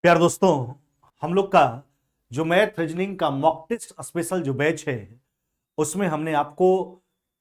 प्यार दोस्तों, हम लोग का जो मैथ रीजनिंग का मॉक टेस्ट स्पेशल जो बैच है उसमें हमने आपको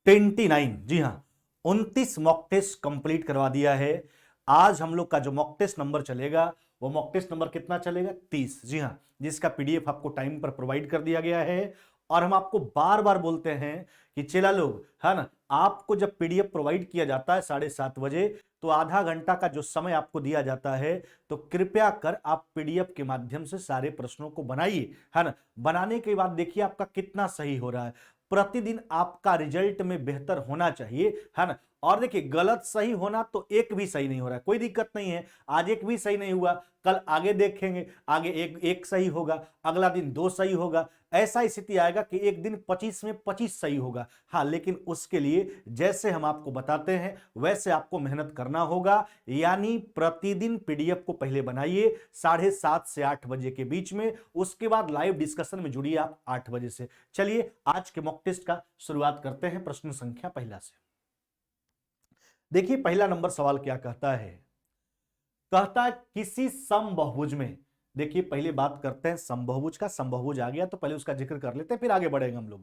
29, जी हाँ, 29 मॉक टेस्ट कंप्लीट करवा दिया है। आज हम लोग का जो मॉक टेस्ट नंबर चलेगा वो मॉक टेस्ट नंबर कितना चलेगा? 30, जी हाँ, जिसका पीडीएफ आपको टाइम पर प्रोवाइड कर दिया गया है। और हम आपको बार बार बोलते हैं कि चेला लोग, है ना, आपको जब पीडीएफ प्रोवाइड किया जाता है 7:30 बजे, तो आधा घंटा का जो समय आपको दिया जाता है, तो कृपया कर आप पीडीएफ के माध्यम से सारे प्रश्नों को बनाइए, है ना। बनाने के बाद देखिए आपका कितना सही हो रहा है। प्रतिदिन आपका रिजल्ट में बेहतर होना चाहिए, है ना। और देखिए, गलत सही होना तो एक भी सही नहीं हो रहा है, कोई दिक्कत नहीं है। आज एक भी सही नहीं हुआ, कल आगे देखेंगे, आगे एक एक सही होगा, अगला दिन दो सही होगा। ऐसा स्थिति आएगा कि एक दिन 25 में 25 सही होगा। हाँ, लेकिन उसके लिए जैसे हम आपको बताते हैं वैसे आपको मेहनत करना होगा। यानी प्रतिदिन पीडीएफ को पहले बनाइए 7:30 से 8 बजे के बीच में, उसके बाद लाइव डिस्कशन में जुड़िए आप 8 बजे से। चलिए आज के मॉक टेस्ट का शुरुआत करते हैं प्रश्न संख्या पहला से। देखिए पहला नंबर सवाल क्या कहता है। कहता है किसी समबहुभुज में, देखिए पहले बात करते हैं समबहुभुज का। समबहुभुज आ गया तो पहले उसका जिक्र कर लेते हैं, फिर आगे बढ़ेंगे हम लोग।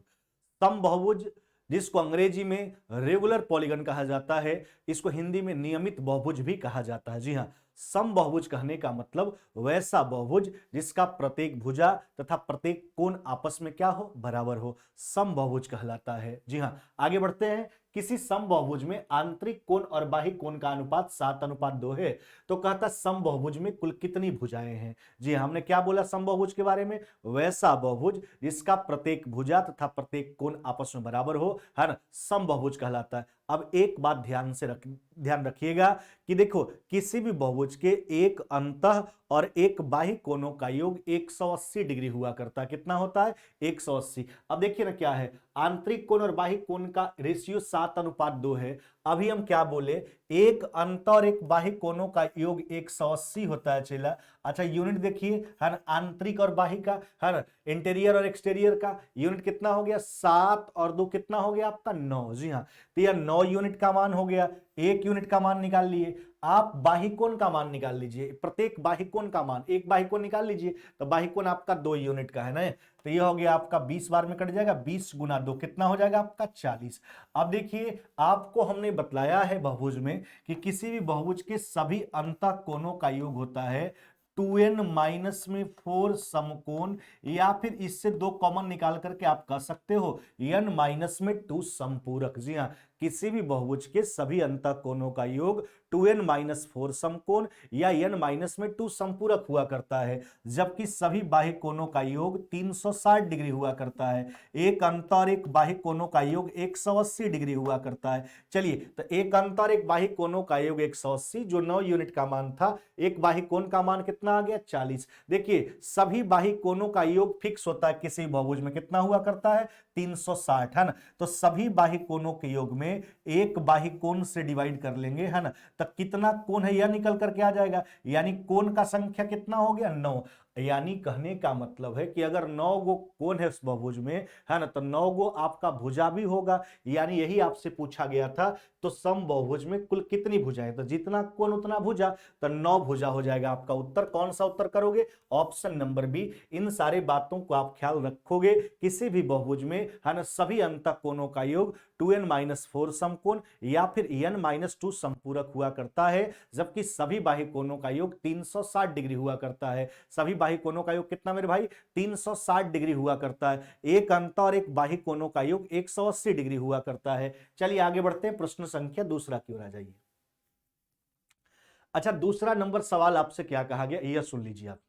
समबहुभुज, जिसको अंग्रेजी में रेगुलर पॉलीगन कहा जाता है, इसको हिंदी में नियमित बहुभुज भी कहा जाता है। जी हाँ, समबहुभुज कहने का मतलब वैसा बहुभुज जिसका प्रत्येक भुजा तथा प्रत्येक कोण आपस में क्या हो? बराबर हो, समबहुभुज कहलाता है। जी हाँ, आगे बढ़ते हैं। किसी समबहुभुज में आंतरिक कोण और बाह्य कोण का अनुपात 7:2 है, तो कहता समबहुभुज में कुल कितनी भुजाएं हैं? जी हाँ, हमने क्या बोला समबहुभुज के बारे में? वैसा बहुभुज जिसका प्रत्येक भुजा तथा प्रत्येक कोण आपस में बराबर हो, है ना, समबहुभुज कहलाता है। अब एक बात ध्यान रखिएगा कि देखो, किसी भी बहुभुज के एक अंतः और एक बाह्य कोणों का योग 180 डिग्री हुआ करता है। कितना होता है? 180। अब देखिए ना क्या है, आंतरिक कोण और बाह्य कोण का रेशियो 7:2 है। अभी हम क्या बोले? एक अंत और एक बाह्य कोणों का योग 180 होता है चेला। अच्छा, यूनिट देखिए, है ना, आंतरिक और बाह्य का, है ना, इंटीरियर और एक्सटीरियर का यूनिट कितना हो गया? 7 और 2 कितना हो गया आपका? 9। जी हाँ, तो यह 9 यूनिट का मान हो गया। एक यूनिट का मान निकाल लिए। आप बाह्य कोण का मान निकाल लीजिए, प्रत्येक बाह्य कोण का मान, एक बाह्य कोण निकाल लीजिए, तो बाह्य कोण आपका 2 यूनिट का है ना। तो यह हो गया आपका 20 बार में कट जाएगा, 20 गुना 2 कितना हो जाएगा आपका? 40। अब देखिए, आपको हमने बतलाया है बहुभुज में कि किसी भी बहुभुज के सभी अंतः कोणों का योग होता है 2n माइनस में 4 समकोण, या फिर इससे 2 कॉमन निकाल करके आप कह सकते हो n माइनस में 2 समपूरक। जी हाँ, किसी भी बहुभुज के सभी अंतः कोणों का योग 2n माइनस 4 समकोण या n माइनस में 2 समपूरक हुआ करता है, जबकि सभी बाह्य कोणों का योग 360 डिग्री हुआ करता है। एक अंत और एक बाह्य कोणों का योग 180 डिग्री हुआ करता है। चलिए, तो एक अंत और एक बाह्य कोणों का योग 180, जो 9 यूनिट का मान था, एक बाह्य कोण का मान कितना आ गया? 40। देखिए, सभी बाह्य कोणों का योग फिक्स होता है किसी बहुभुज में, कितना हुआ करता है? 360, है ना। तो सभी बाह्य कोणों के योग में एक बाह्य कोण से डिवाइड कर लेंगे, है ना, तो कितना कोण है यह निकल करके आ जाएगा। यानी कोण का संख्या कितना हो गया? 9। यानी कहने का मतलब है कि अगर 9 गो कोण है उस बहुभुज में, है ना, तो 9 गो आपका भुजा भी होगा। यानी यही आपसे पूछा गया था, तो सम बहुभुज में कुल कितनी भुजाएं? तो जितना कोण उतना भुजा, तो 9 भुजा हो जाएगा आपका उत्तर। कौन सा उत्तर करोगे? Option number B. इन सारे बातों को आप ख्याल रखोगे। किसी भी बहुभुज में, है ना, सभी अंतः कोणों का योग 2n माइनस 4 समकोण या फिर n माइनस 2 समपूरक हुआ करता है, जबकि सभी बाह्य कोणों का योग 360 डिग्री हुआ करता है। सभी बाह्य कोणों का योग कितना मेरे भाई? 360 डिग्री हुआ करता है। एक अंत और एक बाह्य कोणों का योग 180 डिग्री हुआ करता है। चलिए आगे बढ़ते हैं, प्रश्न संख्या दूसरा की ओर आ जाइए। अच्छा, दूसरा नंबर सवाल आपसे क्या कहा गया, यह सुन लीजिए आप।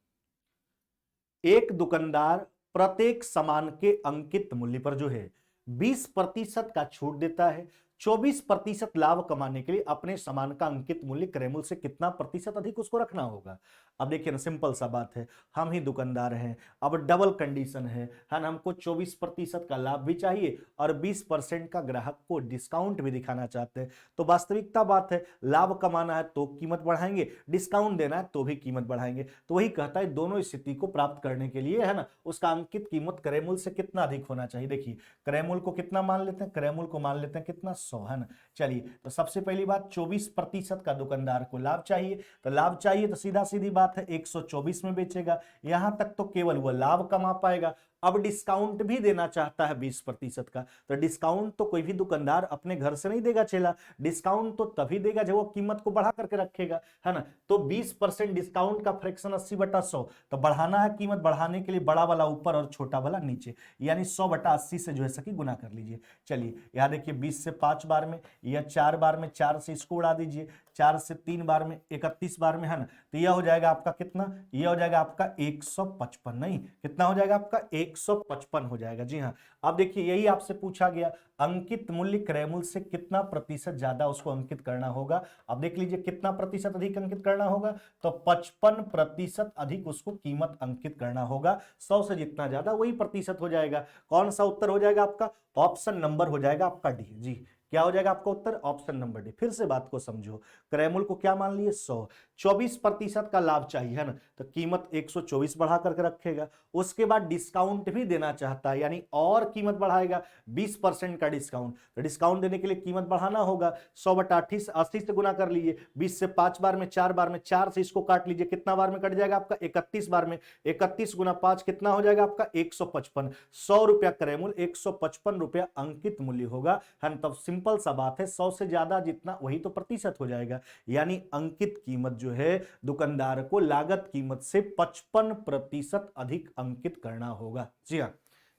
एक दुकानदार प्रत्येक सामान के अंकित मूल्य पर जो है 20% का छूट देता है। 24% लाभ कमाने के लिए अपने सामान का अंकित मूल्य क्रय मूल्य से कितना प्रतिशत अधिक उसको रखना होगा? अब देखिए ना, सिंपल सा बात है, हम ही दुकानदार हैं। अब डबल कंडीशन है ना, हमको 24% का लाभ भी चाहिए और 20% का ग्राहक को डिस्काउंट भी दिखाना चाहते हैं। तो वास्तविकता बात है, लाभ कमाना है तो कीमत बढ़ाएंगे, डिस्काउंट देना है तो भी कीमत बढ़ाएंगे। तो वही कहता है, दोनों स्थिति को प्राप्त करने के लिए, है ना, उसका अंकित कीमत क्रय मूल्य से कितना अधिक होना चाहिए। देखिए, क्रय मूल्य को कितना मान लेते हैं? क्रय मूल्य को मान लेते हैं कितना? 100, है ना। चलिए, तो सबसे पहली बात 24% का दुकानदार को लाभ चाहिए, तो लाभ चाहिए तो सीधा सीधी बात है 124 में बेचेगा, यहां तक तो केवल वह लाभ कमा पाएगा। अब डिस्काउंट भी देना चाहता है 20% का, तो डिस्काउंट तो कोई भी दुकानदार अपने घर से नहीं देगा चेला, डिस्काउंट तो तभी देगा जब वो कीमत को बढ़ा करके रखेगा, है ना। तो 20% डिस्काउंट का फ्रैक्शन 80/100, तो बढ़ाना है, कीमत बढ़ाने के लिए बड़ा वाला ऊपर और छोटा वाला नीचे, यानी 100/80 से जो है सकी गुना कर लीजिए। चलिए यहां देखिए 20 से 5 बार में या 4 बार में, 4 से इसको उड़ा दीजिए, 4 से 3 बार में, 31 बार में, है ना। तो यह हो जाएगा आपका कितना, यह हो जाएगा आपका 155, नहीं कितना हो जाएगा आपका 155 हो जाएगा। जी हाँ, अब देखिए यही आपसे पूछा गया, अंकित मूल्य क्रय मूल्य से कितना प्रतिशत ज्यादा उसको अंकित करना होगा। अब देख लीजिए कितना प्रतिशत अधिक अंकित करना होगा, तो 55% अधिक उसको कीमत अंकित करना होगा। 100 से जितना ज्यादा वही प्रतिशत हो जाएगा। कौन सा उत्तर हो जाएगा आपका, ऑप्शन नंबर हो जाएगा आपका डी। जी, क्या हो जाएगा आपका उत्तर, ऑप्शन नंबर डी। फिर से बात को समझो, क्रय मूल्य को क्या मान लिए 100, 24% का लाभ चाहिए, है ना, तो कीमत 124 बढ़ा करके रखेगा। उसके बाद डिस्काउंट भी देना चाहता है, यानी और कीमत बढ़ाएगा, 20% का डिस्काउंट, तो डिस्काउंट देने के लिए कीमत बढ़ाना होगा। 100/80 80 से गुना कर लीजिए, 20 से 5 बार में, 4 बार में, 4 से इसको काट लीजिए, कितना बार में कट जाएगा आपका 31 बार में, 31 गुना 5 कितना हो जाएगा आपका 155। 100 रुपया क्रय मूल्य, 155 रुपया अंकित मूल्य होगा, है। तब सिंपल सा बात है, 100 से ज्यादा जितना वही तो प्रतिशत हो जाएगा, यानी अंकित कीमत जो है दुकानदार को लागत कीमत से 55% अधिक अंकित करना होगा। जी हाँ,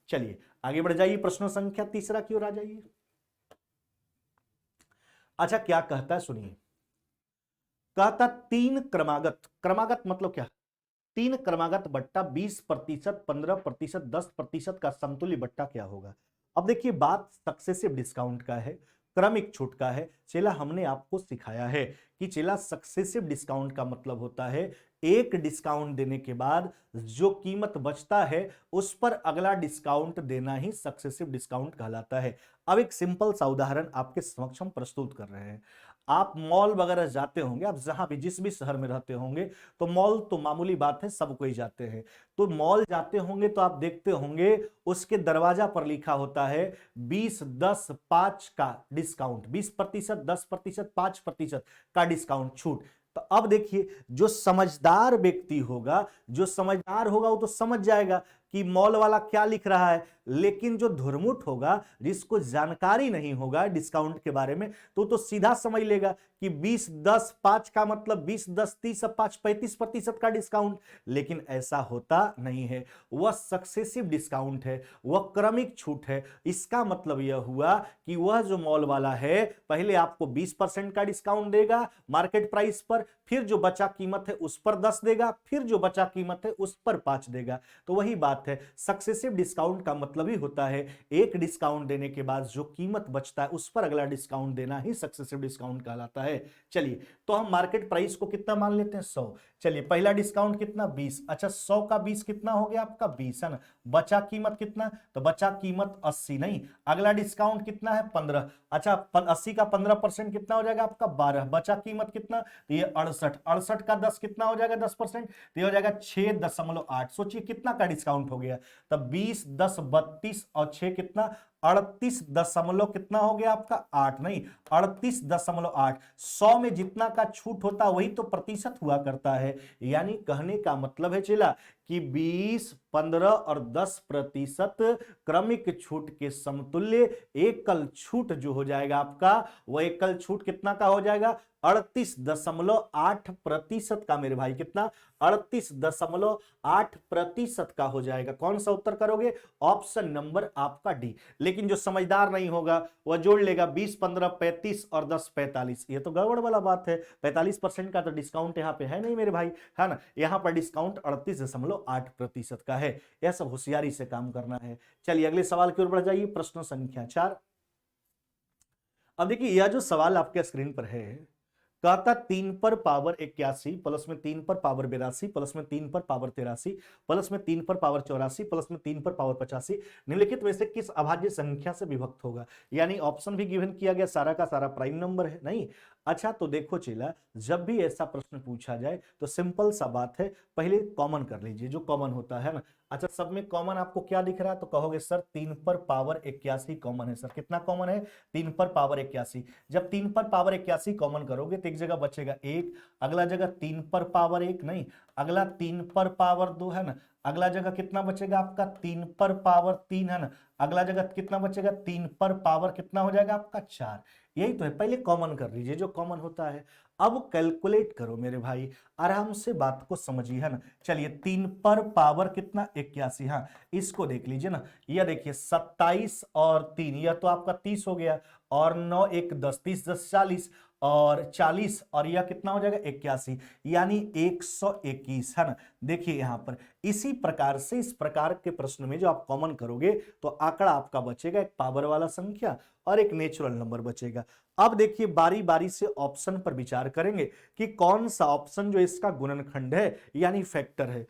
चलिए आगे बढ़ जाइए, प्रश्न संख्या तीसरा की ओर आ जाइए। अच्छा क्या कहता है सुनिए, कहता 3 क्रमागत, क्रमागत मतलब क्या, 3 क्रमागत बट्टा 20%, 15%, 10% का समतुल्य बट्टा क्या होगा। अब देखिए बात सक्सेसिव डिस्काउंट का है, क्रमिक छूट का है। चेला हमने आपको सिखाया है कि चेला सक्सेसिव डिस्काउंट का मतलब होता है एक डिस्काउंट देने के बाद जो कीमत बचता है उस पर अगला डिस्काउंट देना ही सक्सेसिव डिस्काउंट कहलाता है। अब एक सिंपल सा उदाहरण आपके समक्ष हम प्रस्तुत कर रहे हैं। आप मॉल वगैरह जाते होंगे, आप जहां भी जिस भी शहर में रहते होंगे, तो मॉल तो मामूली बात है, सब कोई जाते हैं। तो मॉल जाते होंगे तो आप देखते होंगे उसके दरवाजा पर लिखा होता है 20, 10, 5 का डिस्काउंट, 20%, 10%, 5% का डिस्काउंट छूट। तो अब देखिए जो समझदार व्यक्ति होगा, जो समझदार होगा वो तो समझ जाएगा कि मॉल वाला क्या लिख रहा है, लेकिन जो धुरमुट होगा, जिसको जानकारी नहीं होगा डिस्काउंट के बारे में, तो सीधा समझ लेगा कि 20, 10, 5 का मतलब 20, 10, 30, 5, 35% का डिस्काउंट। लेकिन ऐसा होता नहीं है, वह सक्सेसिव डिस्काउंट है, वह क्रमिक छूट है। इसका मतलब यह हुआ कि वह जो मॉल वाला है पहले आपको 20% का डिस्काउंट देगा मार्केट प्राइस पर, फिर जो बचा कीमत है उस पर 10 देगा, फिर जो बचा कीमत है उस पर 5 देगा। तो वही बात है, सक्सेसिव डिस्काउंट का मतलब ही होता है एक डिस्काउंट देने के बाद जो कीमत बचता है उस पर अगला डिस्काउंट देना ही सक्सेसिव डिस्काउंट कहलाता है। चलिए तो हम मार्केट प्राइस को कितना मान लेते हैं 100। चलिए पहला डिस्काउंट कितना 20, अच्छा 100 का 20 कितना हो गया आपका 20, है ना। बचा कीमत कितना, तो बचा कीमत 80, नहीं अगला डिस्काउंट कितना है 15, अच्छा 80 का 15% कितना हो जाएगा आपका 12, बचा कीमत कितना, तो ये 68, 68 का 10 कितना हो जाएगा 10%, तो ये हो जाएगा 6.8। सोचिए कितना का डिस्काउंट हो गया, तब 20, 10, 32 और 6 कितना 38 दशमलव कितना हो गया आपका 8, नहीं 38.8। 100 में जितना का छूट होता वही तो प्रतिशत हुआ करता है, यानी कहने का मतलब है चला कि 20, 15 और 10% क्रमिक छूट के समतुल्य एकल छूट जो हो जाएगा आपका, वह एकल छूट कितना का हो जाएगा 38.8% का मेरे भाई, कितना 38.8% का हो जाएगा। कौन सा उत्तर करोगे, ऑप्शन नंबर आपका डी। लेकिन जो समझदार नहीं होगा वह जोड़ लेगा 20, 15, 35 और 10, 45। ये तो गड़बड़ वाला बात है, 45% का तो डिस्काउंट यहाँ पे है नहीं मेरे भाई, है ना। यहाँ पर डिस्काउंट 38.8% का है। यह सब होशियारी से काम करना है। चलिए अगले सवाल की ओर बढ़ जाइए, प्रश्न संख्या 4। अब देखिए यह जो सवाल आपके स्क्रीन पर है, कहता 3 पर पावर 81 प्लस में 3 पर पावर 82 प्लस में 3 पर पावर 83 प्लस में 3 पर पावर 84 प्लस में 3 पर पावर 85 निम्नलिखित में से किस अभाज्य संख्या से विभक्त होगा। यानी ऑप्शन भी गिवन किया गया, सारा का सारा प्राइम नंबर है, नहीं अच्छा तो देखो चेला, जब भी ऐसा प्रश्न पूछा जाए तो सिंपल सा बात है, पहले कॉमन कर लीजिए जो कॉमन होता है ना। अच्छा सब में कॉमन आपको क्या दिख रहा है, तो कहोगे सर 3 पर पावर 81 कॉमन है। सर कितना कॉमन है, 3 पर पावर 81। जब 3 पर पावर 81 कॉमन करोगे तो एक जगह बचेगा 1, अगला जगह 3 पर पावर 1 नहीं, अगला 3 पर पावर 2 है ना, अगला जगह कितना बचेगा आपका 3 पर पावर 3 है ना, अगला जगह कितना बचेगा 3 पर पावर कितना हो जाएगा आपका 4। यही तो है, पहले कॉमन कर लीजिए जो कॉमन होता है। अब कैलकुलेट करो मेरे भाई, आराम से बात को समझिए है ना। चलिए 3 पर पावर कितना 81, हाँ इसको देख लीजिए ना, यह देखिए 27 और 3, यह तो आपका 30 हो गया, और 9 1 10, 30 10 40, और 40, और यह कितना हो जाएगा 81, यानी 121 है ना। देखिए यहां पर इसी प्रकार से इस प्रकार के प्रश्न में जो आप कॉमन करोगे तो आंकड़ा आपका बचेगा, एक पावर वाला संख्या और एक नेचुरल नंबर बचेगा। अब देखिए बारी बारी से ऑप्शन पर विचार करेंगे कि कौन सा ऑप्शन जो इसका गुणनखंड है यानी फैक्टर है।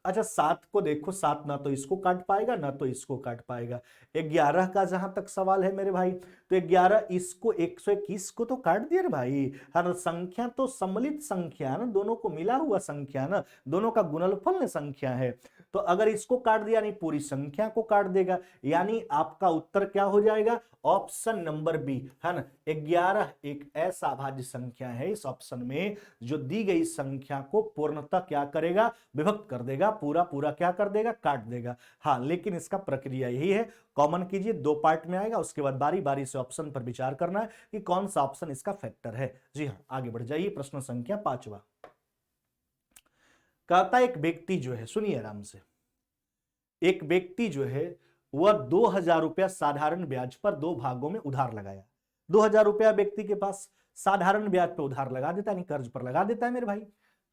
अच्छा 7 को देखो, 7 ना तो इसको काट पाएगा ना तो इसको काट पाएगा। 11 का जहां तक सवाल है मेरे भाई, तो 11 इसको 121 को तो काट दिया रे भाई। हर संख्या तो सम्मिलित संख्या है ना, दोनों को मिला हुआ संख्या है ना, दोनों का गुणनफल संख्या है। तो अगर इसको काट दिया नहीं पूरी संख्या को काट देगा, यानी आपका उत्तर क्या हो जाएगा, ऑप्शन नंबर बी है ना। 11 एक ऐसा अभाज्य संख्या है, इस ऑप्शन में जो दी गई संख्या को पूर्णतः क्या करेगा, विभक्त कर देगा, पूरा पूरा क्या कर देगा, काट देगा। हाँ लेकिन इसका प्रक्रिया यही है, कॉमन कीजिए, 2 पार्ट में आएगा, उसके बाद बारी बारी से ऑप्शन पर विचार करना है कि कौन सा ऑप्शन इसका फैक्टर है। जी हाँ आगे बढ़ जाइए, प्रश्न संख्या 5वां कहता एक व्यक्ति जो है, सुनिए आराम से, एक व्यक्ति जो है वह 2000 रुपया साधारण ब्याज पर 2 भागों में उधार लगाया। 2000 रुपया व्यक्ति के पास साधारण ब्याज पर उधार लगा देता है, नहीं कर्ज पर लगा देता है मेरे भाई।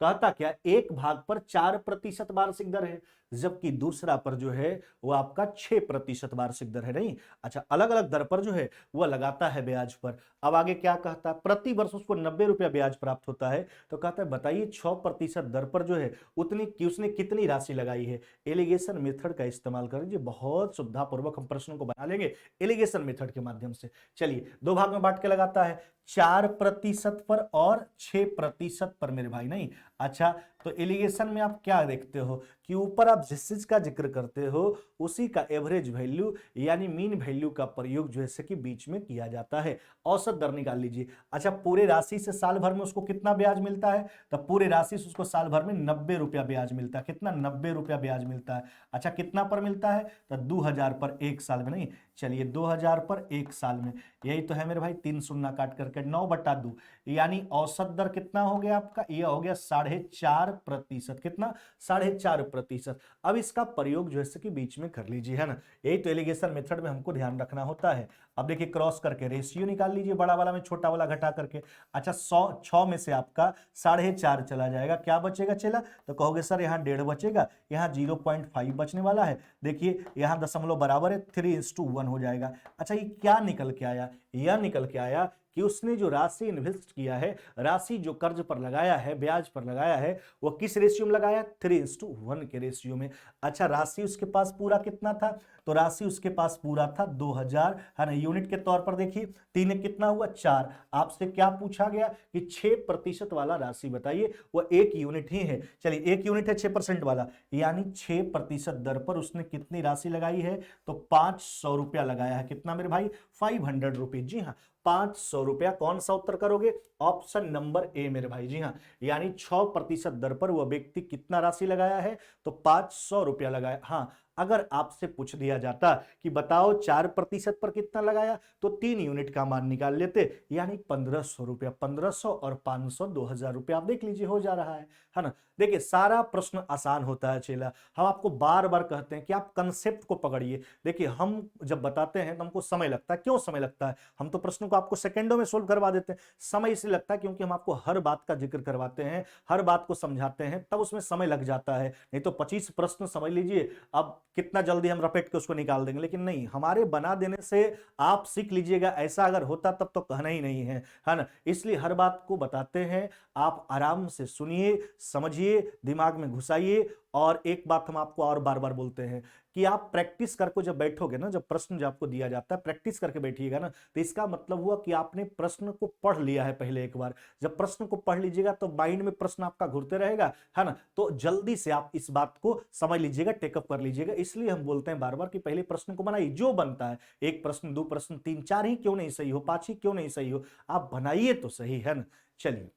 कहता क्या, एक भाग पर 4% वार्षिक दर है, जबकि दूसरा पर जो है वह आपका 6% वार्षिक दर है। नहीं अच्छा, अलग अलग दर पर जो है वह लगाता है ब्याज पर। अब आगे क्या कहता है, प्रति वर्ष उसको 90 रुपया ब्याज प्राप्त होता है। तो कहता है बताइए 6% दर पर जो है उतनी कि उसने कितनी राशि लगाई है। एलिगेशन मेथड का इस्तेमाल कर लीजिए, बहुत सुविधापूर्वक हम प्रश्नों को बना लेंगे एलिगेशन मेथड के माध्यम से। चलिए 2 भाग में बांट के लगाता है, 4% पर और 6% पर मेरे भाई। नहीं अच्छा, तो एलिगेशन में आप क्या देखते हो कि ऊपर आप जिस चीज का जिक्र करते हो उसी का एवरेज वैल्यू यानी मीन वैल्यू का प्रयोग जो है कि बीच में किया जाता है। औसत दर निकाल लीजिए। अच्छा पूरे राशि से साल भर में उसको कितना ब्याज मिलता है, तो पूरे राशि से उसको साल भर में 90 रुपया ब्याज मिलता है। कितना, 90 रुपया ब्याज मिलता है। अच्छा कितना पर मिलता है, तो 2000 पर एक साल में। नहीं चलिए 2000 पर एक साल में, यही तो है मेरे भाई, 3 शून्य काट करके 9/2, यानी औसत दर कितना हो गया आपका, यह हो गया 4.5%। कितना, 4.5%। अब इसका प्रयोग जो है कि बीच में कर लीजिए है ना, यही तो एलिगेशन मेथड में हमको ध्यान रखना होता है। अब देखिए क्रॉस करके रेशियो निकाल लीजिए, बड़ा वाला में छोटा वाला घटा करके। अच्छा 100 में से आपका 4.5 चला जाएगा, क्या बचेगा चला, तो कहोगे सर यहाँ 1.5 बचेगा, यहाँ 0.5 बचने वाला है। देखिए यहाँ दशमलव बराबर है, 3:1 हो जाएगा। अच्छा ये क्या निकल के आया, यह निकल के आया कि उसने जो राशि इन्वेस्ट किया है, राशि जो कर्ज पर लगाया है, ब्याज पर लगाया है, वो किस रेशियो में लगाया, 3:1 के रेशियो में। अच्छा राशि उसके पास पूरा कितना था, तो राशि उसके पास पूरा था 2000 है ना। यूनिट के तौर पर देखिए 3 कितना हुआ 4। आपसे क्या पूछा गया कि 6% वाला राशि बताइए, वो 1 यूनिट ही है। चलिए 1 यूनिट है 6% वाला, यानी 6% दर पर उसने कितनी राशि लगाई है, तो 500 रुपया लगाया है। कितना मेरे भाई, 500 रुपीज। जी हाँ 500 रुपया। कौन सा उत्तर करोगे, ऑप्शन नंबर ए मेरे भाई। जी हाँ, यानी 6% दर पर वह व्यक्ति कितना राशि लगाया है, तो 500 रुपया लगाया। हाँ अगर आपसे पूछ दिया जाता कि बताओ 4% पर कितना लगाया, तो 3 यूनिट का मान निकाल लेते, यानी 1500 रुपया। 1500 और 500 2000 रुपया। आप देख लीजिए हो जा रहा है ना। देखिए सारा प्रश्न आसान होता है चेला, हम आपको बार बार कहते हैं कि आप कंसेप्ट को पकड़िए। देखिए हम जब बताते हैं तो हमको समय लगता है, क्यों समय लगता है, हम तो प्रश्न को आपको सेकंडों में सोल्व करवा देते हैं। समय इसलिए लगता है क्योंकि हम आपको हर बात का जिक्र करवाते हैं, हर बात को समझाते हैं, तब उसमें समय लग जाता है। नहीं तो 25 प्रश्न समझ लीजिए, अब कितना जल्दी हम रपेट के उसको निकाल देंगे, लेकिन नहीं, हमारे बना देने से आप सीख लीजिएगा। ऐसा अगर होता तब तो कहना ही नहीं है ना। इसलिए हर बात को बताते हैं, आप आराम से सुनिए, समझिए, दिमाग में घुसाइए। और एक बात हम आपको और बार बार बोलते हैं कि आप प्रैक्टिस करके जब बैठोगे ना, जब प्रश्न जो आपको दिया जाता है प्रैक्टिस करके बैठिएगा ना, तो इसका मतलब हुआ कि आपने प्रश्न को पढ़ लिया है पहले एक बार। जब प्रश्न को पढ़ लीजिएगा तो माइंड में प्रश्न आपका घूरते रहेगा, है ना, तो जल्दी से आप इस बात को समझ लीजिएगा, टेकअप कर लीजिएगा। इसलिए हम बोलते हैं बार बार कि पहले प्रश्न को बनाइए, जो बनता है, एक प्रश्न, दो प्रश्न, तीन, चार ही क्यों नहीं सही हो, पांच ही क्यों नहीं सही हो, आप बनाइए तो सही, है ना। चलिए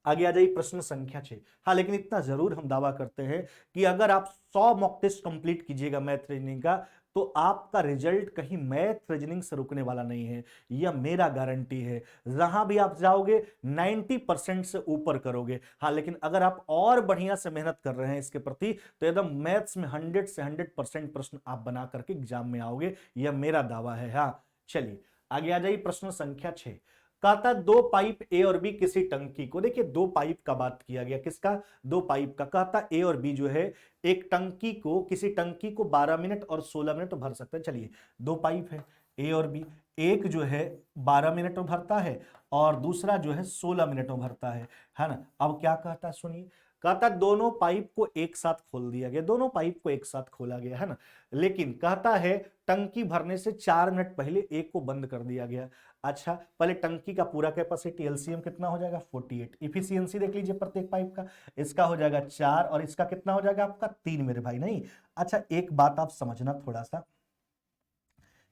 आगे आ जाइए, प्रश्न संख्या 6। हाँ, लेकिन इतना जरूर हम दावा करते हैं कि अगर आप 100 मॉक टेस्ट कंप्लीट कीजिएगा मैथ रीजनिंग का, तो आपका रिजल्ट कहीं मैथ रीजनिंग से रुकने वाला नहीं है, यह मेरा गारंटी है। जहां भी आप जाओगे 90% से ऊपर करोगे। हाँ, लेकिन अगर आप और बढ़िया से मेहनत कर रहे हैं इसके प्रति, तो एकदम मैथ्स में 100 से 100% प्रश्न आप बना करके एग्जाम में आओगे, यह मेरा दावा है। हाँ, चलिए आगे आ जाइए, प्रश्न संख्या 6। कहता दो पाइप ए और बी किसी टंकी को, देखिए दो पाइप का बात किया गया, किसका, दो पाइप का। कहता ए और बी जो है एक टंकी को, किसी टंकी को 12 मिनट और 16 मिनट भर सकते हैं। चलिए दो पाइप है ए और बी, एक जो है 12 मिनट में भरता है और दूसरा जो है 16 मिनट में भरता है ना। अब क्या कहता है सुनिए, कहता दोनों पाइप को एक साथ खोल दिया गया, दोनों पाइप को एक साथ खोला गया, है ना, लेकिन कहता है टंकी भरने से 4 मिनट पहले एक को बंद कर दिया गया। अच्छा, पहले टंकी का पूरा कैपेसिटी एलसीएम कितना हो जाएगा 48, इफिशियंसी देख लीजिए प्रत्येक पाइप का, इसका हो जाएगा 4 और इसका कितना हो जाएगा आपका 3 मेरे भाई। नहीं, अच्छा एक बात आप समझना थोड़ा सा,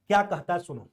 क्या कहता है सुनो,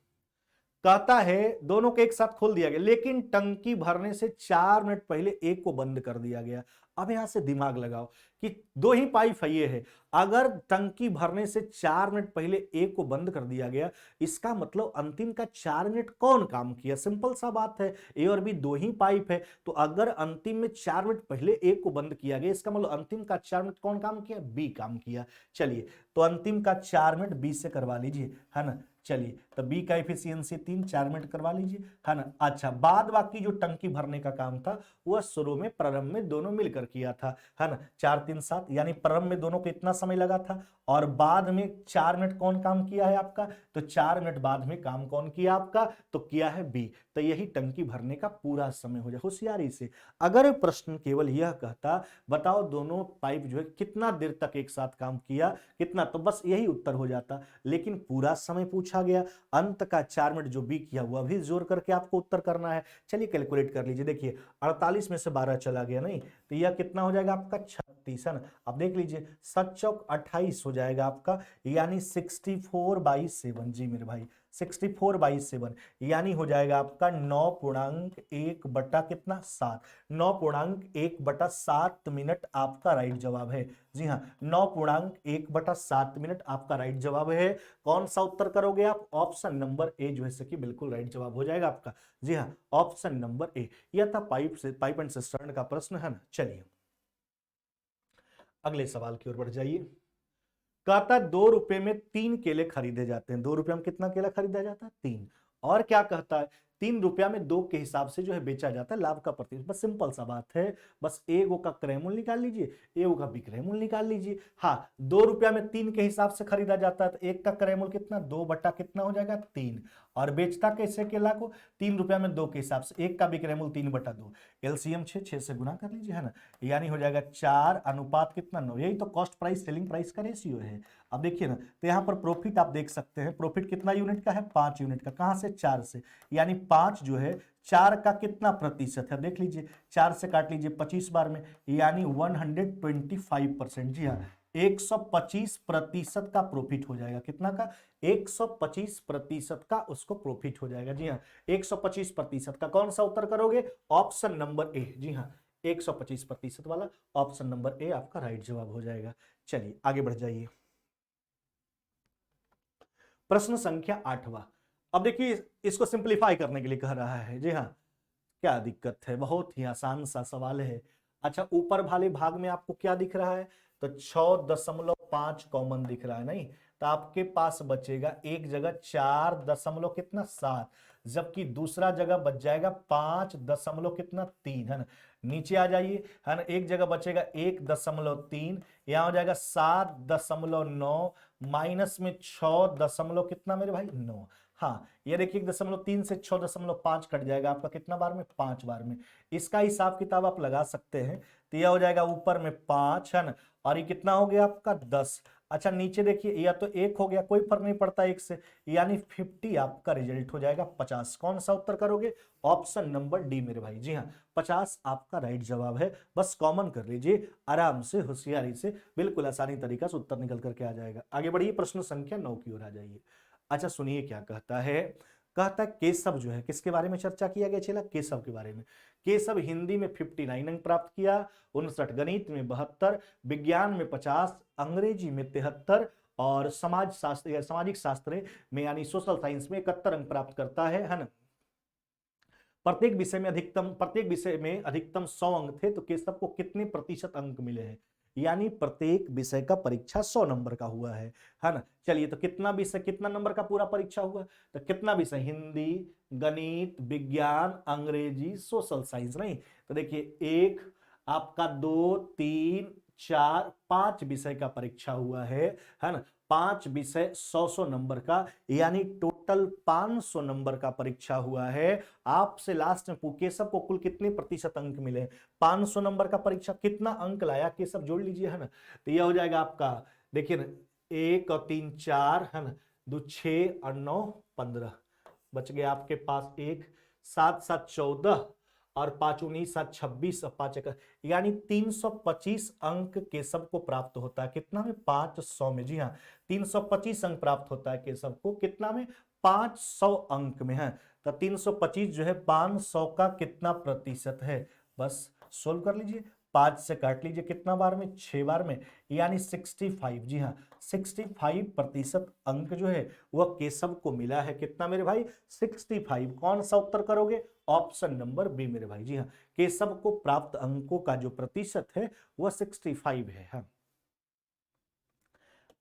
कहता है दोनों को एक साथ खोल दिया गया, लेकिन टंकी भरने से 4 मिनट पहले एक को बंद कर दिया गया। अब यहां से दिमाग लगाओ कि दो ही पाइप है ये है, अगर टंकी भरने से 4 मिनट पहले एक को बंद कर दिया गया, इसका मतलब अंतिम का 4 मिनट कौन काम किया, सिंपल सा बात है, ए और बी दो ही पाइप है, तो अगर अंतिम में 4 मिनट पहले एक को बंद किया गया, इसका मतलब अंतिम का 4 मिनट कौन काम किया, बी काम किया। चलिए तो अंतिम का 4 मिनट बी से करवा लीजिए, है ना। चलिए तो बी का एफिशिएंसी 3, 4 मिनट करवा लीजिए, है ना। अच्छा, बाद बाकी जो टंकी भरने का काम था वह शुरू में प्रारंभ में दोनों मिलकर किया था, है ना। 4 3 7, यानी प्रारंभ में दोनों को इतना समय लगा था और बाद में 4 मिनट कौन काम किया है आपका, तो 4 मिनट बाद में काम कौन किया आपका, तो किया है बी। तो यही टंकी भरने का पूरा समय हो जाए। होशियारी से अगर प्रश्न केवल यह कहता बताओ दोनों पाइप जो है कितना देर तक एक साथ काम किया, कितना, तो बस यही उत्तर हो जाता, लेकिन पूरा समय पूछा गया, अंत का 4 मिनट जो बी किया हुआ भी जोड़ करके आपको उत्तर करना है। चलिए कैलकुलेट कर लीजिए, देखिए 48 में से 12 चला गया, नहीं तो यह कितना हो जाएगा आपका 36, है ना। अब देख लीजिए 7 चौक 28 हो जाएगा आपका, यानी 64/7। जी मेरे भाई 64/7, यानी हो जाएगा आपका 9.1 बटा कितना 7, 9.1/7 मिनट आपका राइट जवाब है। जी हाँ, 9.1/7 मिनट आपका राइट जवाब है। कौन सा उत्तर करोगे आप, ऑप्शन नंबर ए जो है कि बिल्कुल राइट जवाब हो जाएगा आपका। जी हाँ, ऑप्शन नंबर ए। यह था पाइप एंड सिस्टर्न का प्रश्न, है ना। चलिए अगले सवाल की ओर बढ़ जाइए। कहता 2 रुपए में 3 केले खरीदे जाते हैं, 2 रुपया में कितना केला खरीदा जाता है, 3। और क्या कहता है 3 रुपया में 2 के हिसाब से जो है बेचा जाता है, लाभ का प्रतिशत। बस सिंपल सा बात है, बस एगो का क्रय मूल्य निकाल लीजिए, एगो का विक्रय मूल्य निकाल लीजिए। हाँ, 2 रुपया में 3 के हिसाब से खरीदा जाता है, तो एक का क्रय मूल्य कितना, 2 बटा कितना हो जाएगा 3, और बेचता कैसे केला को, 3 रुपया में 2 के हिसाब से, एक का विक्रय मूल्य 3/2, एलसीएम 6 से गुना कर लीजिए, है ना, यानी हो जाएगा 4 अनुपात कितना 9। यही तो कॉस्ट प्राइस सेलिंग प्राइस का रेशियो है। अब देखिए ना, तो यहां पर प्रॉफिट आप देख सकते हैं, प्रॉफिट कितना यूनिट का है, 5 यूनिट का। कहां से, 4 से, यानी 5 जो है 4 का कितना प्रतिशत है, देख लीजिए 4 से काट लीजिए 25 बार में, यानी 125%। जी हाँ, 125% का प्रॉफिट हो जाएगा, कितना का, 125% का उसको प्रॉफिट हो जाएगा। जी हाँ, 125% का कौन सा उत्तर करोगे, ऑप्शन नंबर ए। जी हाँ, 125% वाला ऑप्शन नंबर ए आपका राइट जवाब हो जाएगा। चलिए आगे बढ़ जाइए, प्रश्न संख्या 8वां। अब देखिए इसको सिंपलीफाई करने के लिए कह रहा है। जी हाँ, क्या दिक्कत है, बहुत ही आसान सा सवाल है। अच्छा, ऊपर वाले भाग में आपको क्या दिख रहा है, तो 6.5 कॉमन दिख रहा है, नहीं तो आपके पास बचेगा एक जगह 4 दशमलव कितना 7, जबकि दूसरा जगह बच जाएगा 5 दशमलव कितना 3, है ना। नीचे आ जाइए, है ना, एक जगह बचेगा 1.3, यहां हो जाएगा 7.9, माइनस में 6 दशमलव कितना मेरे भाई 9। हाँ, ये देखिए 1.3 से 6.5 कट जाएगा आपका कितना बार में, 5 बार में। इसका हिसाब किताब आप लगा सकते हैं, तो यह हो जाएगा ऊपर में 5, है ना, और ये कितना हो गया आपका 10। अच्छा नीचे देखिए, या तो 1 हो गया, कोई फर्क नहीं पड़ता 1 से, यानी 50 आपका रिजल्ट हो जाएगा 50। कौन सा उत्तर करोगे? ऑप्शन नंबर डी मेरे भाई। जी हाँ, 50 आपका राइट जवाब है। बस कॉमन कर लीजिए आराम से, होशियारी से, बिल्कुल आसानी तरीका से उत्तर निकल करके आ जाएगा। आगे बढ़िए, प्रश्न संख्या 9 की ओर आ जाइए। अच्छा सुनिए क्या कहता है। कहता है केशव जो है, किसके बारे में चर्चा किया गया चला? केशव के बारे में। केशव हिंदी में 59 अंक प्राप्त किया, 59, गणित में 72, विज्ञान में 50, अंग्रेजी में 73 और समाज शास्त्र या सामाजिक शास्त्र में यानी सोशल साइंस में 71 अंक प्राप्त करता है ना। प्रत्येक विषय में अधिकतम 100 अंक थे, तो केशव को कितने प्रतिशत अंक मिले हैं? यानी प्रत्येक विषय का परीक्षा 100 नंबर का हुआ है ना। चलिए, तो कितना विषय, कितना नंबर का पूरा परीक्षा हुआ? तो कितना विषय? हिंदी, गणित, विज्ञान, अंग्रेजी, सोशल साइंस। नहीं तो देखिए, 1 आपका, 2, 3, 4, 5 विषय का परीक्षा हुआ है ना। 5 विषय 100 नंबर का, यानी टोटल 500 नंबर का परीक्षा हुआ है। आपसे लास्ट में केशव को कुल कितने प्रतिशत अंक मिले? 500 नंबर का परीक्षा, कितना अंक लाया केशव? जोड़ लीजिए है ना। तो यह हो जाएगा आपका, देखिए ना, 1 और 3 4 है ना, 2 6 और 9 15, बच गया आपके पास 1, 7 7 14 और 5 19 7 26 और 5 1, यानी 325 अंक केशव को प्राप्त होता है। कितना में? 500 में। जी हाँ, 325 अंक प्राप्त होता है केशव को। कितना में? 500 अंक में है। तो 325 जो है 500 का कितना प्रतिशत है? बस सोल्व कर लीजिए, 5 से काट लीजिए, कितना बार में? 6 बार में, यानी 65। जी हाँ, 65% अंक जो है वह केशव को मिला है। कितना मेरे भाई? 65। कौन सा उत्तर करोगे? ऑप्शन नंबर बी मेरे भाई। जी हाँ, केशव को प्राप्त अंकों का जो प्रतिशत है वह 65 है। हाँ।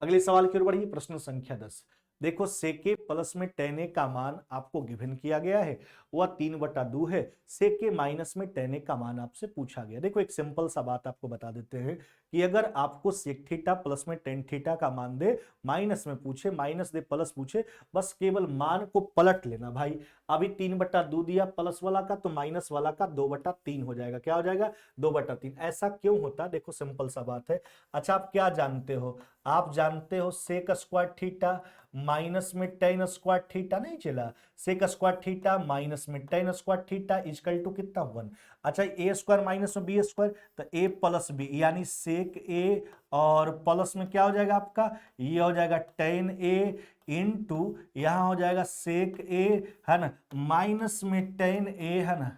अगले सवाल की ओर बढ़िए, प्रश्न संख्या 10। देखो, सेके प्लस में टेन ए का मान आपको गिवन किया गया है, वह 3/2 है। सेके माइनस में टेन ए का मान आपसे पूछा गया। देखो, एक सिंपल सा बात आपको बता देते हैं कि अगर आपको सेक थीटा प्लस में टेन थीटा का मान दे, माइनस में पूछे, माइनस दे प्लस पूछे, बस केवल मान को पलट लेना भाई। अभी 3/2 दिया प्लस वाला का, तो माइनस वाला का 2/3 हो जाएगा। क्या हो जाएगा? 2/3। ऐसा क्यों होता? देखो सिंपल सा बात है। अच्छा, आप क्या जानते हो? आप जानते हो सेक स्क्वायर थीटा माइनस में टेन स्क्वायर थीटा, नहीं चला? सेक स्क्वायर थीटा माइनस में tan square theta equal to कितना? 1। अच्छा, ए स्क्वायर माइनस में बी स्क्वायर, तो ए प्लस बी, यानी सेक ए और प्लस में क्या हो जाएगा आपका? ये हो जाएगा टेन ए इंटू, यहां हो जाएगा सेक ए है ना, माइनस में टेन ए है ना,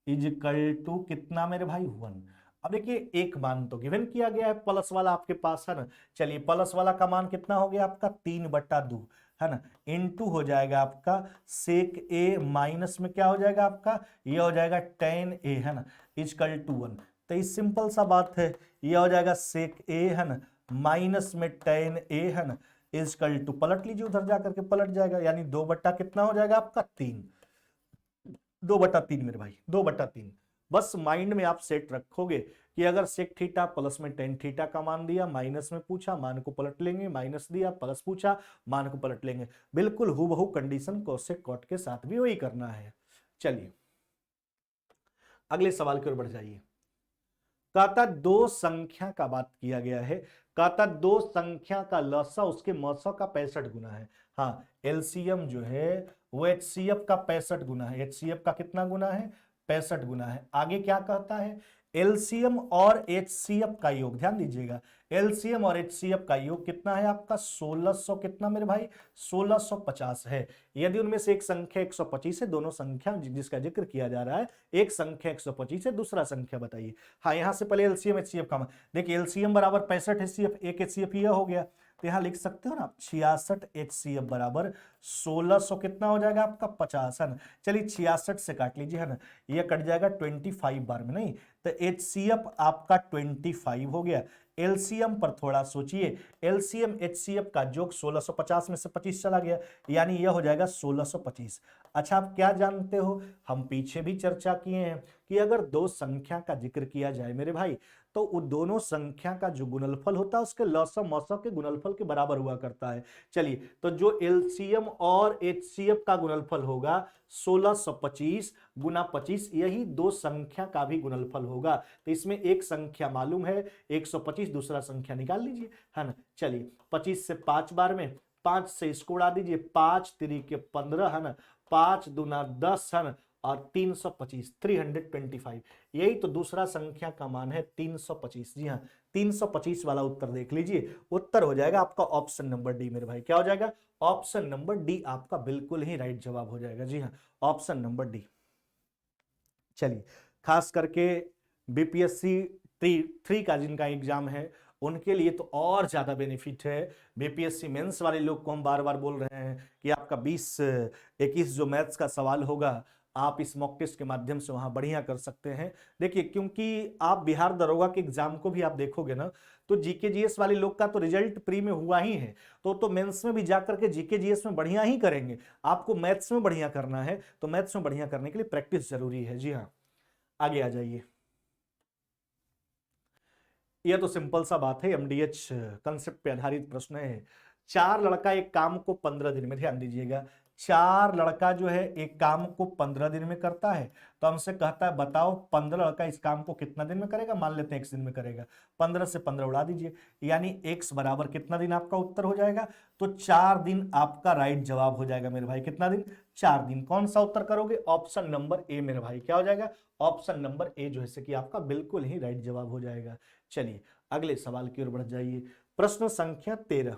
इजकल टू कितना मेरे भाई? 1। अब देखिए, एक मान तो गिवन किया गया है, प्लस वाला आपके पास है ना। चलिए, प्लस वाला का मान कितना हो गया आपका? 3/2 है ना, इनटू हो जाएगा आपका सेक ए, माइनस में क्या हो जाएगा आपका? ये हो जाएगा टेन ए है ना, इजकल टू 1। तो ये सिंपल सा बात है, ये हो जाएगा सेक ए है ना, माइनस में टेन ए है ना, इजकल टू, पलट लीजिए, उधर जाकर के पलट जाएगा, यानी 2 बट्टा कितना हो जाएगा आपका? 3। 2/3 मेरे भाई, 2/3। बस माइंड में आप सेट रखोगे कि अगर सेक थीटा प्लस में टेन थीटा का मान दिया, माइनस में पूछा, मान को पलट लेंगे, माइनस दिया, प्लस पूछा, मान को पलट लेंगे। बिल्कुल हूबहू कंडीशन कोसेक कॉट के साथ भी वही करना है। चलिए, अगले सवाल की ओर बढ़ जाइए। कहता दो संख्या का बात किया गया है। कहता दो संख्या का लसा उसके मौसा का 65 गुना है। हाँ, एलसीएम जो है वो एचसीएफ का 65 गुना है। एचसीएफ का कितना गुना है? 65 गुना है। आगे क्या कहता है? एलसीएम और एचसीएफ का योग, ध्यान दीजिएगा, एलसीएम और एचसीएफ का योग कितना है आपका? 1600 कितना मेरे भाई? 1650 है। यदि उनमें से एक संख्या 125 है, दोनों संख्या जिसका जिक्र किया जा रहा है, एक संख्या 125 है, दूसरा संख्या बताइए। हाँ, यहां से पहले एलसीएम एचसीएफ का, देखिए एलसीएम बराबर 65 एचसीएफ, एक एचसीएफ यह हो गया, तो यहां लिख सकते हो ना 66 एचसीएफ बराबर 1600 कितना हो जाएगा आपका? 50 है ना। चलिए 66 से काट लीजिए है ना, यह कट जाएगा 25 बार में, नहीं तो एचसीएफ आपका 25 हो गया। एलसीएम पर थोड़ा सोचिए, एलसीएम एचसीएफ का जोग 1650 में से 25 चला गया, यानी यह हो जाएगा 1625। अच्छा, आप क्या जानते हो? हम पीछे भी चर्चा किए हैं कि अगर दो संख्या का जिक्र किया जाए मेरे भाई, तो वो दोनों संख्या का जो गुणनफल होता है उसके लसम मसम के गुणनफल के बराबर हुआ करता है। चलिए, तो जो एलसीएम और एचसीएफ का गुणनफल होगा 1625 गुना 25, यही दो संख्या का भी गुणनफल होगा। तो इसमें एक संख्या मालूम है 125, दूसरा संख्या निकाल लीजिए, है ना। चलिए, 25 से 5 बार में, 5 से इसको उड़ा दीजिए, 5 3 के 15, है ना, 5 दूना 10, है ना, और 325, 325, यही तो दूसरा संख्या का मान है 325। जी हाँ, 325 वाला उत्तर देख लीजिए, उत्तर हो जाएगा आपका ऑप्शन नंबर डी मेरे भाई। क्या हो जाएगा? ऑप्शन नंबर डी आपका बिल्कुल ही राइट जवाब हो जाएगा। जी हाँ, ऑप्शन नंबर डी। चलिए, खास करके बीपीएससी 3 का जिनका एग्जाम है उनके लिए तो और ज्यादा बेनिफिट है। बीपीएससी मेंस वाले लोग को हम बार बार बोल रहे हैं कि आपका 20-21 जो मैथ्स का सवाल होगा आप इस मॉक टेस्ट के माध्यम से वहां बढ़िया कर सकते हैं। देखिए, क्योंकि आप बिहार दरोगा के एग्जाम को भी आप देखोगे ना, तो जीके जीएस वाले लोग का तो रिजल्ट प्री में हुआ ही है, तो मेंस में भी जाकर के जीके जीएस में बढ़िया ही करेंगे। आपको मैथ्स में बढ़िया करना है, तो मैथ्स में बढ़िया करने के लिए प्रैक्टिस जरूरी है। जी हाँ, आगे आ जाइए। यह तो सिंपल सा बात है, एमडीएच कंसेप्ट पे आधारित प्रश्न है। 4 लड़का एक काम को 15 दिन में, ध्यान दीजिएगा, 4 लड़का जो है एक काम को 15 दिन में करता है, तो हमसे कहता है बताओ 15 लड़का इस काम को कितना दिन में करेगा। मान लेते हैं x दिन में करेगा, 15 से 15 उड़ा दीजिए, यानी x बराबर कितना दिन आपका उत्तर हो जाएगा। तो 4 दिन आपका राइट जवाब हो जाएगा मेरे भाई। कितना दिन? 4 दिन। कौन सा उत्तर करोगे? ऑप्शन नंबर ए मेरे भाई। क्या हो जाएगा? ऑप्शन नंबर ए जो है कि आपका बिल्कुल ही राइट जवाब हो जाएगा। चलिए, अगले सवाल की ओर बढ़ जाइए। प्रश्न संख्या 13।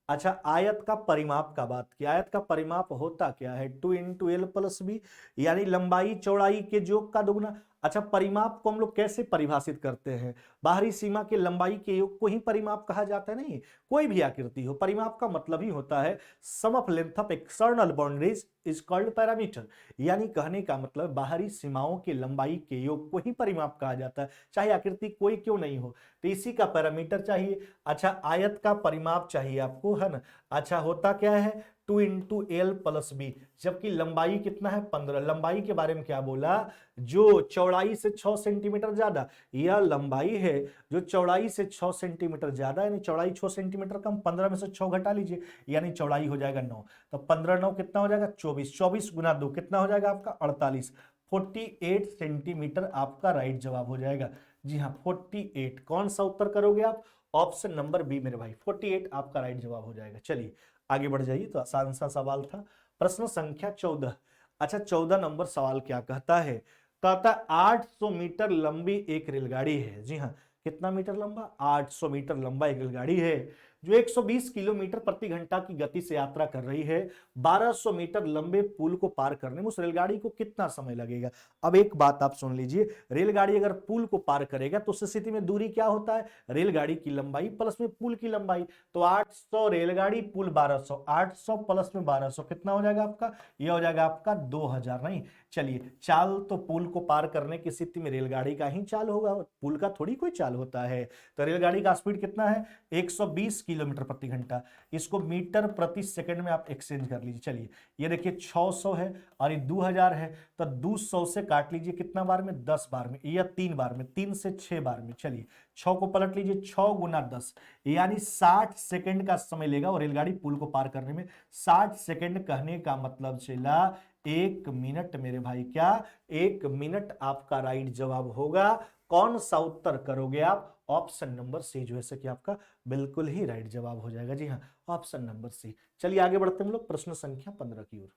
अच्छा, आयत का परिमाप का बात किया। आयत का परिमाप होता क्या है? 2 इंटू एल प्लस बी, यानी लंबाई चौड़ाई के योग का दोगुना। अच्छा, परिमाप को हम लोग कैसे परिभाषित करते हैं? बाहरी सीमा के लंबाई के योग को ही परिमाप कहा जाता है? नहीं, कोई भी आकृति हो, परिमाप का मतलब ही होता है sum of length of external boundaries is called parameter. यानी कहने का मतलब बाहरी सीमाओं के लंबाई के योग को ही परिमाप कहा जाता है, चाहे आकृति कोई क्यों नहीं हो, तो इसी का पैरामीटर चाहिए। अच्छा, आयत का परिमाप चाहिए आपको, है ना। अच्छा, होता क्या है? 2 इंटू एल प्लस बी, जबकि लंबाई कितना है? 15। लंबाई के बारे में क्या बोला? जो चौड़ाई से 6 सेंटीमीटर ज्यादा, यह लंबाई है जो चौड़ाई से 6 सेंटीमीटर ज्यादा, यानी चौड़ाई 6 सेंटीमीटर कम, 15 में से 6 घटा लीजिए, यानी चौड़ाई हो जाएगा 9। तो 15 9 कितना हो जाएगा? 24। 24 गुना 2 कितना हो जाएगा आपका? 48। 48 सेंटीमीटर आपका राइट जवाब हो जाएगा। जी हाँ, 48। कौन सा उत्तर करोगे आप? ऑप्शन नंबर बी मेरे भाई, 48 आपका राइट जवाब हो जाएगा। चलिए, आगे बढ़ जाइए। तो आसान सा सवाल था। प्रश्न संख्या 14। अच्छा, 14 नंबर सवाल क्या कहता है? कहता है 800 मीटर लंबी एक रेलगाड़ी है। जी हाँ, कितना मीटर लंबा? 800 मीटर लंबा एक रेलगाड़ी है जो 120 किलोमीटर प्रति घंटा की गति से यात्रा कर रही है। 1200 मीटर लंबे पुल को पार करने में उस रेलगाड़ी को कितना समय लगेगा? अब एक बात आप सुन लीजिए, रेलगाड़ी अगर पुल को पार करेगा तो उस स्थिति में दूरी क्या होता है? रेलगाड़ी की लंबाई प्लस में पुल की लंबाई। तो 800 रेलगाड़ी, पुल 1200, 800 प्लस में 1200 कितना हो जाएगा आपका? यह हो जाएगा आपका 2000। नहीं, चलिए, चाल तो पुल को पार करने की स्थिति में रेलगाड़ी का ही चाल होगा, पुल का थोड़ी कोई चाल होता है। तो रेलगाड़ी का स्पीड कितना है? 120 किलोमीटर प्रति घंटा। इसको मीटर प्रति सेकंड में आप एक्सचेंज कर लीजिए। चलिए, ये देखिए 600 है और ये 2000 है, तो 200 से काट लीजिए कितना बार में? 10 बार में, या 3 बार में, 3 से 6 बार में। चलिए, 6 को पलट लीजिए, 6 गुना 10, यानी 60 सेकंड का समय लेगा और रेलगाड़ी पुल को पार करने में। 60 सेकंड कहने का मतलब चला 1 मिनट मेरे भाई। क्या? 1 मिनट आपका राइट जवाब होगा। कौन सा उत्तर करोगे आप? ऑप्शन नंबर सी जो है कि आपका बिल्कुल ही राइट जवाब हो जाएगा। जी हाँ, ऑप्शन नंबर सी। चलिए, आगे बढ़ते हैं हम लोग प्रश्न संख्या 15 की ओर।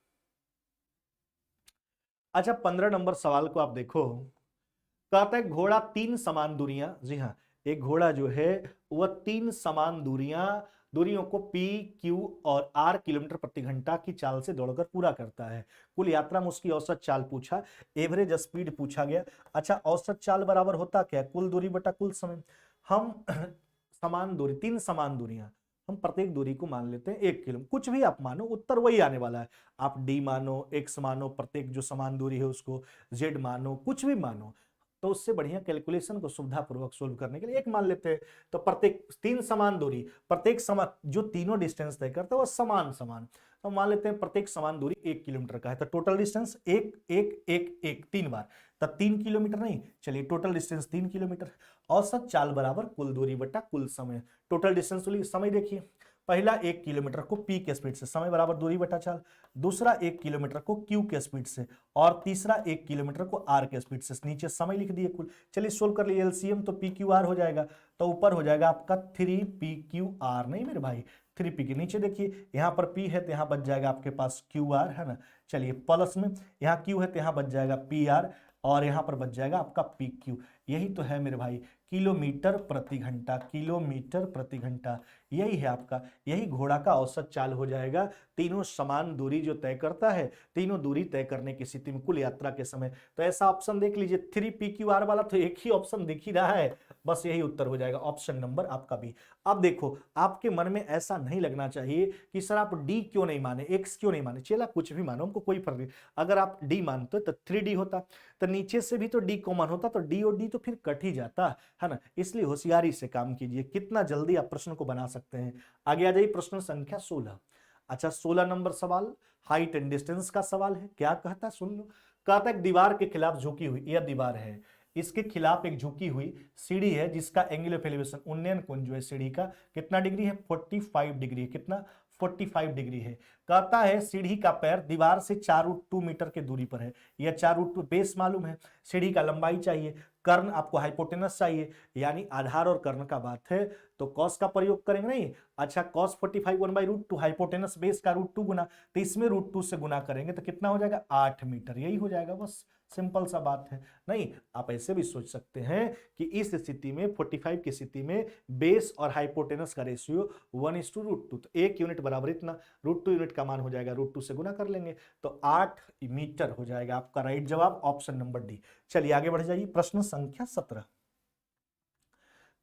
अच्छा, 15 नंबर सवाल को आप देखो। कहता है घोड़ा 3 समान दूरियां, जी हाँ, एक घोड़ा जो है वह 3 समान दूरियों को P, Q और R किलोमीटर प्रति घंटा की चाल से दौड़कर पूरा करता है। कुल यात्रा में उसकी औसत चाल पूछा, एवरेज स्पीड पूछा गया। अच्छा, औसत चाल बराबर होता क्या? कुल दूरी बटा कुल समय। हम समान दूरी, 3 समान दूरियां, हम प्रत्येक दूरी को मान लेते हैं 1 किलोमीटर। कुछ भी आप मानो, उत्तर वही आने वाला है। आप D मानो, X मानो, प्रत्येक जो समान दूरी है उसको Z मानो, कुछ भी मानो, तो उससे बढ़िया कैलकुलेशन को सुविधापूर्वक सोल्व करने के लिए 1 मान लेते हैं। तो प्रत्येक 3 समान दूरी, प्रत्येक समान जो तीनों डिस्टेंस तय करता है वो समान तो मान लेते हैं प्रत्येक समान दूरी 1 किलोमीटर का है, तो टोटल डिस्टेंस 1 1 1 1 3 बार, तब 3 किलोमीटर नहीं, चलिए टोटल डिस्टेंस 3 किलोमीटर। औसत चाल बराबर कुल दूरी बटा कुल समय। टोटल डिस्टेंस समय देखिए, पहला 1 किलोमीटर को पी के स्पीड से, समय बराबर दूरी बटा चाल, दूसरा 1 किलोमीटर को क्यू के स्पीड से, और तीसरा 1 किलोमीटर को आर के स्पीड से। नीचे समय लिख दिए कुल। चलिए सोल्व कर लिए एलसीएम, तो पी क्यू आर हो जाएगा, तो ऊपर हो जाएगा आपका 3 पी क्यू आर, नहीं मेरे भाई 3 पी के नीचे देखिए यहां पर पी है तो यहां बच जाएगा आपके पास क्यू आर, है ना। चलिए प्लस में यहां क्यू है तो यहां बच जाएगा पी आर, और यहां पर बच जाएगा आपका पी क्यू। यही तो है मेरे भाई किलोमीटर प्रति घंटा, किलोमीटर प्रति घंटा, यही है आपका, यही घोड़ा का औसत चाल हो जाएगा। तीनों समान दूरी जो तय करता है, तीनों दूरी तय करने की स्थिति में कुल यात्रा के समय। तो ऐसा ऑप्शन देख लीजिए 3 पी क्यू आर वाला, तो एक ही ऑप्शन दिख ही रहा है, बस यही उत्तर हो जाएगा, ऑप्शन नंबर आपका बी। अब देखो आपके मन में ऐसा नहीं लगना चाहिए कि सर आप डी क्यों नहीं माने, एक्स क्यों नहीं माने, चला कुछ भी मानो, हमको कोई फर्क नहीं। अगर आप डी मानते तो 3D होता, तो नीचे से भी तो डी कॉमन होता, तो डी और डी तो फिर कट ही जाता, है ना। इसलिए होशियारी से काम कीजिए, कितना जल्दी आप प्रश्न को बना सकते हैं। आगे आ जाइए प्रश्न संख्या 16। अच्छा 16 नंबर सवाल हाइट एंड डिस्टेंस का सवाल है। क्या कहता है सुन लो, कहता है दीवार के खिलाफ झुकी हुई, यह दीवार है, इसके खिलाफ एक झुकी हुई सीढ़ी है जिसका एंगल ऑफ एलिवेशन, उन्नयन कोण जो है सीढ़ी का कितना डिग्री है, 45 डिग्री है। कितना, 45 डिग्री है। कहता है सीढ़ी का पैर दीवार से 4√2 मीटर के दूरी पर है। यह 4√2 बेस मालूम है, सीढ़ी का लंबाई चाहिए, कर्ण आपको हाइपोटेनस चाहिए, यानी आधार और कर्ण का बात है तो कॉस का प्रयोग करेंगे नहीं। अच्छा कॉस 45 1/√2, हाइपोटेनस बेस का √2 गुना, तो इसमें √2 से गुना करेंगे तो कितना हो जाएगा 8 मीटर, यही हो जाएगा, बस सिंपल सा बात है। नहीं आप ऐसे भी सोच सकते हैं कि इस स्थिति में 45 की स्थिति में बेस और हाइपोटेनस का रेशियो 1:√2, तो 1 यूनिट बराबर इतना, √2 यूनिट का मान हो जाएगा, √2 से गुना कर लेंगे तो 8 मीटर हो जाएगा। आपका राइट जवाब ऑप्शन नंबर डी। चलिए आगे बढ़ जाइए प्रश्न संख्या 17।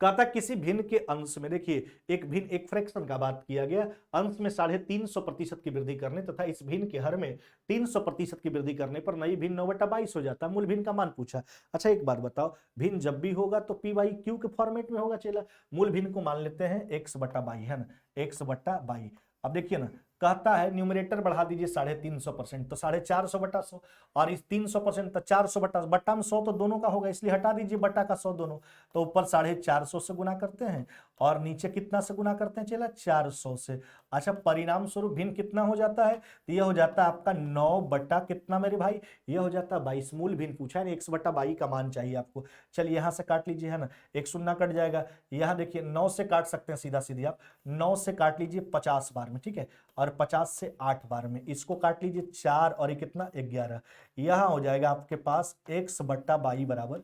कहता किसी भिन्न के अंश में, देखिए एक भिन्न, एक फ्रैक्शन का बात किया गया, अंश में 350% की वृद्धि करने तथा इस भिन्न के हर में 300% की वृद्धि करने पर नई भिन्न 9/22 हो जाता है। मूल भिन्न का मान पूछा। अच्छा एक बात बताओ, भिन्न जब भी होगा तो पी बाई क्यू के फॉर्मेट में होगा। चला मूल भिन्न को मान लेते हैं x/22, है ना, x/22। अब देखिए ना, कहता है न्यूमरेटर बढ़ा दीजिए 350%, तो 450/100, और इस 300% तो 400 बट्टा में 100 तो दोनों का होगा, इसलिए हटा दीजिए बट्टा का 100 दोनों, तो ऊपर 450 से गुना करते हैं और नीचे कितना से गुना करते हैं, चला 400 से। अच्छा परिणाम स्वरूप भिन्न कितना हो जाता है, तो यह हो जाता है आपका 9 बट्टा कितना मेरे भाई, यह हो जाता है 22। मूल भिन्न पूछा है, x/22 का मान चाहिए आपको। चलिए यहां से काट लीजिए, है ना, एक शून्य कट जाएगा, यहां देखिए 9 से काट सकते हैं सीधा सीधी आप, 9 से काट लीजिए 50 बार में, ठीक है, और 50 से 8 बार में, इसको काट लीजिए 4 और ये कितना 11, यहां हो जाएगा आपके पास x/22 बराबर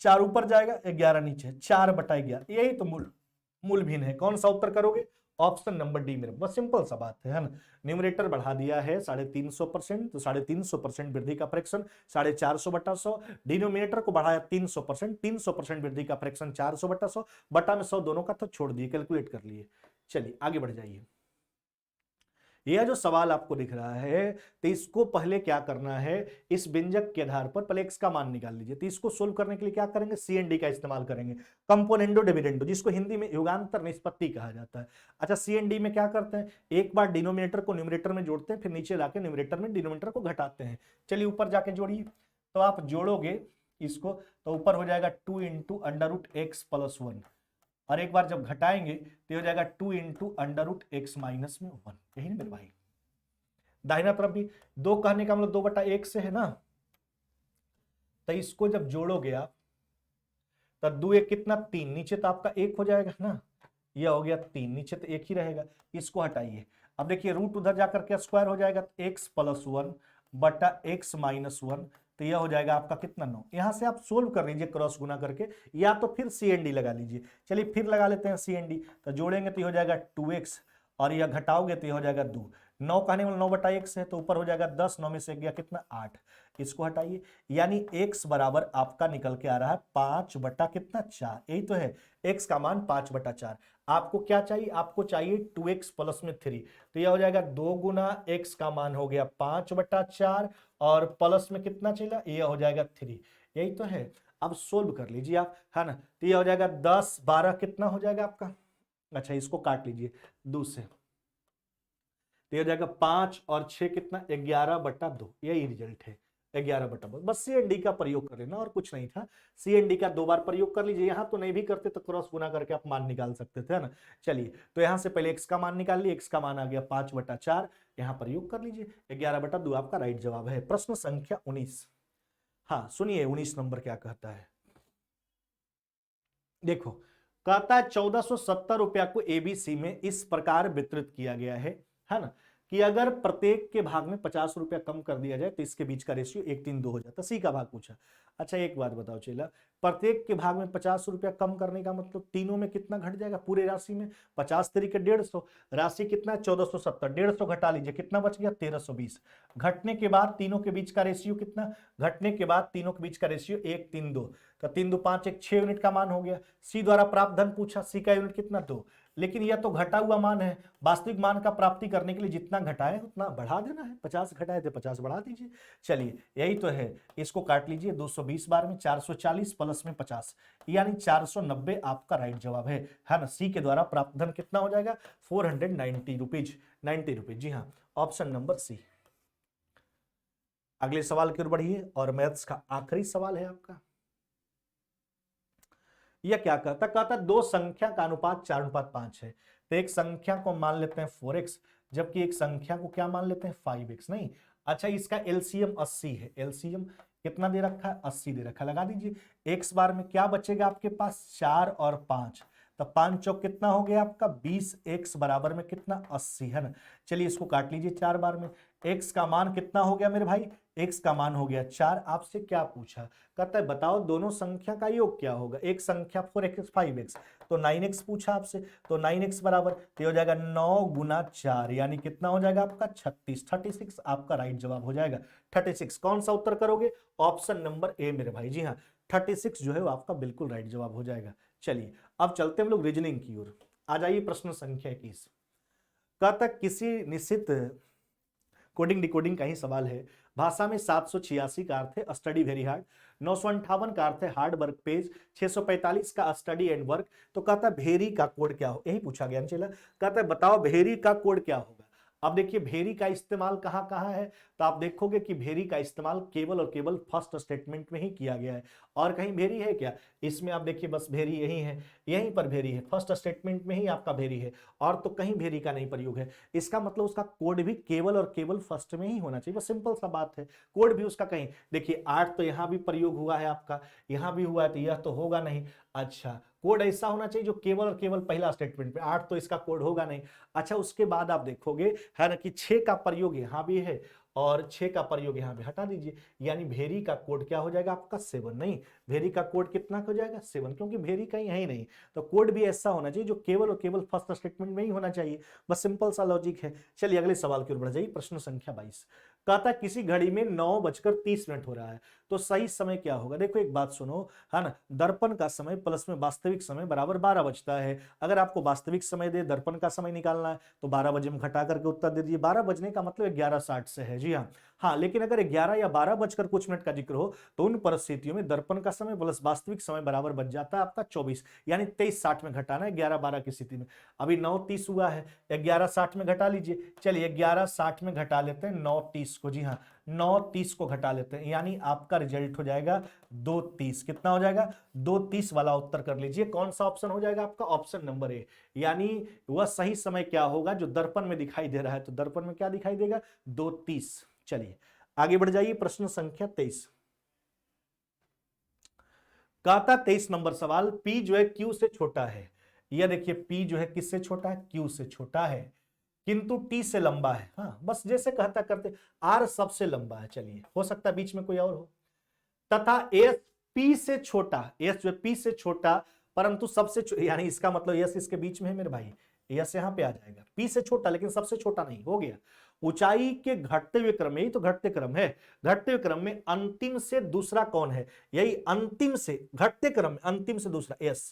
4 ऊपर जाएगा 11 नीचे, 4/11, यही तो मूल भिन्न है। कौन सा उत्तर करोगे, ऑप्शन नंबर डी मेरे, बस सिंपल सा बात है ना। न्यूमरेटर बढ़ा दिया है 350%, तो 350% वृद्धि का फ्रैक्शन 450/100, डिनोमिनेटर को बढ़ाया 300%, 300% वृद्धि का फ्रैक्शन 400/100, बटा में 100 दोनों का तो छोड़ दिए, कैलकुलेट कर लिए। चलिए आगे बढ़ जाइए। यह जो सवाल आपको दिख रहा है, तो इसको पहले क्या करना है, इस व्यंजक के आधार पर पहले x का मान निकाल लीजिए। तो इसको सोल्व करने के लिए क्या करेंगे, CND का इस्तेमाल करेंगे, कंपोनेंडो डिविडेंडो, जिसको हिंदी में युगांतर निष्पत्ति कहा जाता है। अच्छा CND में क्या करते हैं, एक बार डिनोमिनेटर को न्यूमरेटर में जोड़ते हैं, फिर नीचे लाके न्यूमरेटर में डिनोमिनेटर को घटाते हैं। चलिए ऊपर जाके जोड़िए, तो आप जोड़ोगे इसको तो ऊपर हो जाएगा 2 × √x+1, और एक बार जब घटाएंगे तो हो जाएगा 2 × √x-1, यही ना मेरे भाई। दाहिना तरफ भी 2 कहने का मतलब 2/1 से है ना, तो इसको जब जोड़ोगे आप तो 2 1 कितना 3, नीचे तो आपका 1 हो जाएगा ना, यह हो गया 3, नीचे तो 1 ही रहेगा, इसको हटाइए। अब देखिए रूट उधर जाकर के स्क्वायर हो जाएगा, x+1/x-1, तो यह हो जाएगा आपका कितना 9। यहां से आप सोल्व कर लीजिए क्रॉस गुना करके, या तो फिर CND लगा लीजिए। चलिए फिर लगा लेते हैं CND, तो जोड़ेंगे तो यह हो जाएगा 2x, और यह घटाओगे तो यह हो जाएगा 2, 9 कहने वाला 9/1 है, तो ऊपर हो जाएगा 10, 9 में से गया कितना 8, इसको हटाइए, यानी x बराबर आपका निकल के आ रहा है 5/4, यही तो है, x का मान 5/4। आपको क्या चाहिए, आपको चाहिए 2x प्लस में 3, तो यह हो जाएगा 2 गुना x का मान हो गया 5/4, और प्लस में कितना चला, यह हो जाएगा 3, यही तो है। अब सोल्व कर लीजिए आप, है ना, तो यह हो जाएगा 10 12 कितना हो जाएगा आपका, अच्छा इसको काट लीजिए 2 से, तो ये हो जाएगा 5 और 6 कितना 11/2, यही रिजल्ट है 11/2। बस सी एंड डी का प्रयोग कर लेना और कुछ नहीं था। सी एंड डी का 2 बार प्रयोग कर लीजिए, यहां तो नहीं भी करते तो क्रॉस गुना करके आप मान निकाल सकते थे ना। चलिए तो यहां से पहले x का मान निकाल लिए, x का मान आ गया 5/4, यहां प्रयोग कर लीजिए 11/2 आपका राइट जवाब है। प्रश्न संख्या 19। हाँ सुनिए 19 नंबर क्या कहता है, देखो कहता है 1470 रुपया को एबीसी में इस प्रकार वितरित किया गया है ना, कि अगर प्रत्येक के भाग में 50 रुपया कम कर दिया जाए तो इसके बीच का रेशियो 1:3 हो जाता। सी का भाग पूछा। अच्छा एक बात बताओ चेला, प्रत्येक के भाग में 50 रुपया कम करने का मतलब तीनों में कितना घट जाएगा, पूरे राशि में 50 तरीके 150, राशि कितना है 1470, 150 घटा लीजिए कितना बच गया 1320। घटने के बाद तीनों के बीच का रेशियो कितना, घटने के बाद तीनों के बीच का रेशियो 1:3 तो 3 2 5 1 6 यूनिट का मान हो गया। सी द्वारा प्राप्त धन पूछा, सी का यूनिट कितना 2, लेकिन यह तो घटा हुआ मान है, वास्तविक मान का प्राप्ति करने के लिए जितना घटाए उतना बढ़ा देना है, 50 घटाए थे 50 बढ़ा दीजिए। चलिए यही तो है, इसको काट लीजिए 220 बार में 440 प्लस में 50 यानी 490 आपका राइट जवाब है ना। सी के द्वारा प्राप्त धन कितना हो जाएगा 490 रुपीज, 90 रुपीज, जी हाँ ऑप्शन नंबर सी। अगले सवाल की ओर बढ़िए और मैथ्स का आखिरी सवाल है आपका। यह क्या कहता दो संख्या का अनुपात 4:5 है, तो एक संख्या को मान लेते हैं 4x जबकि एक संख्या को क्या मान लेते हैं 5x। नहीं अच्छा इसका एलसीएम 80 है, एलसीएम कितना दे रखा है 80 दे रखा है, लगा दीजिए। x बार में क्या बचेगा आपके पास 4 और 5, तो 5 चौक कितना हो गया आपका 20x बराबर में कितना 80 है ना। चलिए इसको काट लीजिए 4 बार में, x का मान कितना हो गया मेरे भाई, x का मान हो गया 4। आपसे क्या पूछा, कहता है बताओ दोनों संख्या का योग क्या होगा, एक संख्या 4x 5x तो 9x पूछा आपसे, तो 9x बराबर तो हो जाएगा 9 गुना 4 यानी कितना हो जाएगा आपका 36, 36 आपका राइट जवाब हो जाएगा 36। कौन सा उत्तर करोगे, ऑप्शन नंबर ए मेरे भाई, जी हाँ 36 जो है वो आपका बिल्कुल राइट जवाब हो जाएगा। चलिए अब चलते हैं हम लोग रीजनिंग की ओर, आ जाइए प्रश्न संख्या 21। कहता किसी निश्चित कोडिंग डिकोडिंग का ही सवाल है, भाषा में 786 का अर्थ है स्टडी वेरी हार्ड, 958 का अर्थ है हार्ड वर्क पेज, 645 का स्टडी एंड वर्क। तो कहता है भेरी का कोड क्या हो, यही पूछा गया चला। कहता है बताओ भेरी का कोड क्या होगा। अब देखिए भेरी का इस्तेमाल कहां कहां है, तो आप देखोगे कि भेरी का इस्तेमाल केवल और केवल फर्स्ट स्टेटमेंट में ही किया गया है, और कहीं भेरी है क्या, इसमें आप देखिए बस भेरी यही है, यहीं पर भेरी है, फर्स्ट स्टेटमेंट में ही आपका भेरी है, और तो कहीं भेरी का नहीं प्रयोग है। इसका मतलब उसका कोड भी केवल और केवल फर्स्ट में ही होना चाहिए, बस सिंपल सा बात है। कोड भी उसका कहीं देखिए 8 तो यहां भी प्रयोग हुआ है आपका, यहां भी हुआ है, तो यह तो होगा नहीं। अच्छा कोड ऐसा होना चाहिए जो केवल और केवल पहला स्टेटमेंट पे, 8 तो इसका कोड होगा नहीं। अच्छा उसके बाद आप देखोगे है ना कि 6 का प्रयोग यहां भी है और 6 का प्रयोग यहां पे हटा दीजिए, यानी भेरी का कोड क्या हो जाएगा आपका 7। नहीं भेरी का कोड कितना हो जाएगा 7, क्योंकि भेरी कहीं है ही नहीं, तो कोड भी ऐसा होना चाहिए जो केवल और केवल फर्स्ट स्टेटमेंट में ही होना चाहिए, बस सिंपल सा लॉजिक है। चलिए अगले सवाल की ओर बढ़ जाइए, प्रश्न संख्या 22। कहता किसी घड़ी में 9:30 हो रहा है, तो सही समय क्या होगा। देखो एक बात सुनो है ना, दर्पण का समय प्लस में वास्तविक समय बराबर 12 बजता है। अगर आपको वास्तविक समय दे दर्पण का समय निकालना है तो 12 बजे में घटा करके उत्तर दे दीजिए। 12 बजने का मतलब 11:60 से है, जी हाँ लेकिन अगर 11 या 12 बजकर कुछ मिनट का जिक्र हो तो उन परिस्थितियों में दर्पण का समय प्लस वास्तविक समय बराबर बच जाता है आपका 24, यानी 23:60 में घटाना है 11-12 की स्थिति में। अभी 9:30 हुआ है, 11:60 में घटा लीजिए। चलिए 11:60 में घटा लेते हैं 9:30 को, जी हाँ 9:30 को घटा लेते हैं, यानी आपका रिजल्ट हो जाएगा 2:30। कितना हो जाएगा 2:30 वाला उत्तर कर लीजिए। कौन सा ऑप्शन हो जाएगा आपका, ऑप्शन नंबर ए, यानी वह सही समय क्या होगा जो दर्पण में दिखाई दे रहा है, तो दर्पण में क्या दिखाई देगा 2:30। चलिए आगे बढ़ जाइए, प्रश्न संख्या 23। कहता 23 नंबर सवाल, P जो है Q से छोटा है। यह देखिए P जो है किससे छोटा है, Q से छोटा है, किंतु T से लंबा है। हाँ बस जैसे कहता करते, R सबसे लंबा है, चलिए हो सकता है बीच में कोई और हो, तथा S P से छोटा, S जो है P से छोटा परंतु सबसे यानी इसका मतलब S इसके बीच में है मेरे भाई, यस यहां पे आ जाएगा, P से छोटा लेकिन सबसे छोटा नहीं, हो गया। ऊंचाई के घटते हुए क्रम में, यही तो घटते क्रम है, घटते हुए क्रम में अंतिम से दूसरा कौन है, यही अंतिम से घटते क्रम में अंतिम से दूसरा S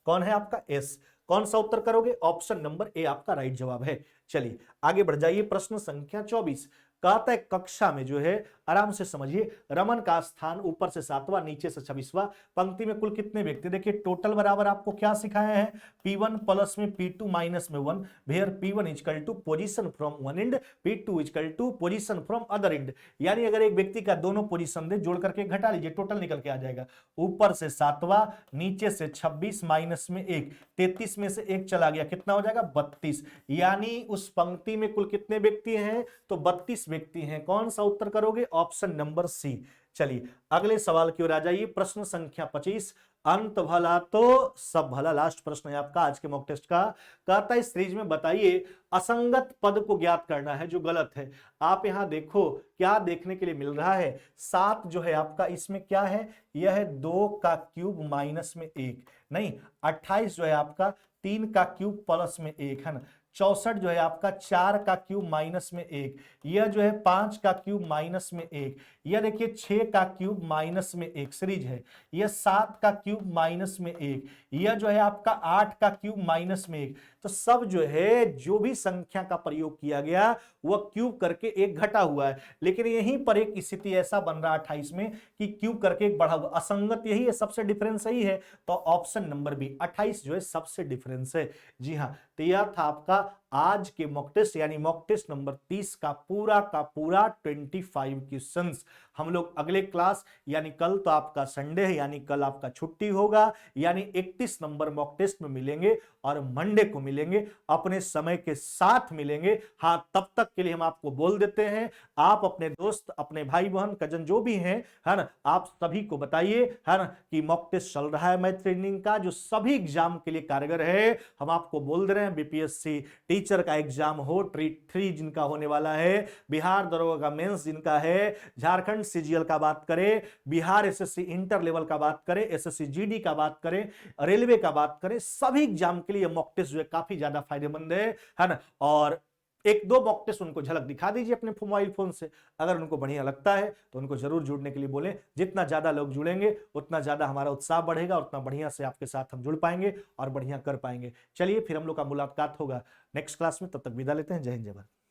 कौन है आपका S। कौन सा उत्तर करोगे, ऑप्शन नंबर ए आपका राइट जवाब है। चलिए आगे बढ़ जाइए, प्रश्न संख्या 24। कहता है कक्षा में जो है, आराम से समझिए, रमन का स्थान ऊपर से 7वां नीचे से 26वां, पंक्ति में कुल कितने व्यक्ति, देखिए टोटल बराबर आपको क्या सिखाया है, P1 प्लस में P2 माइनस में 1, where P1 equal to position from one end, P2 equal to position from other end. यानी अगर एक व्यक्ति का दोनों पोजीशन दे, जोड़ करके घटा लीजिए, टोटल निकल के आ जाएगा, ऊपर से 7वां नीचे से 26 माइनस में 1, 33 में से 1 चला गया, कितना हो जाएगा 32। यानी उस पंक्ति में कुल कितने व्यक्ति हैं, तो 32 व्यक्ति हैं। कौन सा उत्तर करोगे, ऑप्शन नंबर सी। चलिए अगले सवाल की ओर आ जाइए, प्रश्न संख्या 25, अंत भला तो सब भला, लास्ट प्रश्न है आपका आज के मॉक टेस्ट का। कहता है सीरीज में बताइए असंगत पद को ज्ञात करना है जो गलत है। आप यहां देखो क्या देखने के लिए मिल रहा है, 7 जो है आपका इसमें क्या है, यह है 2 का क्यूब माइनस में 1, नहीं 28 जो है आपका 3 का क्यूब प्लस में 1 है ना, 64 जो है आपका 4 का क्यूब माइनस में 1, यह जो है 5 का क्यूब माइनस में 1, यह देखिए 6 का क्यूब माइनस में 1 सीरीज है, यह 7 का क्यूब माइनस में 1, यह जो है आपका 8 का क्यूब माइनस में 1। तो सब जो है जो भी संख्या का प्रयोग किया गया वह क्यूब करके एक घटा हुआ है, लेकिन यहीं पर एक स्थिति ऐसा बन रहा है 28 में कि क्यूब करके एक बढ़ा हुआ, असंगत यही है, सबसे डिफरेंस यही है। तो ऑप्शन नंबर बी 28 जो है सबसे डिफरेंस है। जी हाँ, तो यह था आपका आज के मॉक टेस्ट यानी मॉक टेस्ट नंबर 30 का पूरा 25 क्वेश्चंस। हम लोग अगले क्लास यानी कल तो आपका संडे है, यानी कल आपका छुट्टी होगा, यानी 31 नंबर मॉक टेस्ट में मिलेंगे और मंडे को मिलेंगे, अपने समय के साथ मिलेंगे। हाँ, तब तक के लिए हम आपको बोल देते हैं, आप अपने दोस्त, अपने भाई बहन, कजन जो भी हैं, है ना, आप सभी को बताइए, है ना, कि मॉक टेस्ट चल रहा है मैथ ट्रेनिंग का, जो सभी एग्जाम के लिए कारगर है। हम आपको बोल दे रहे हैं बीपीएससी टीचर का एग्जाम हो, ट्रीट 3 जिनका होने वाला है, बिहार दरोगा का मेंस जिनका है, झारखंड सीजीएल का बात करें, बिहार एसएससी इंटर लेवल का बात करें, एसएससी जीडी का बात करें, रेलवे का बात करें, सभी एग्जाम के लिए मॉक टेस्ट जो है काफी ज्यादा फायदेमंद है ना। और एक दो मॉक टेस्ट उनको झलक दिखा दीजिए अपने मोबाइल फोन से, अगर उनको बढ़िया लगता है तो उनको जरूर जुड़ने के लिए बोलें। जितना ज्यादा लोग जुड़ेंगे उतना ज्यादा हमारा उत्साह बढ़ेगा, उतना बढ़िया से आपके साथ हम जुड़ पाएंगे और बढ़िया कर पाएंगे। चलिए फिर हम लोग का मुलाकात होगा नेक्स्ट क्लास में, तब तक विदा लेते हैं। जय हिंद जय भारत।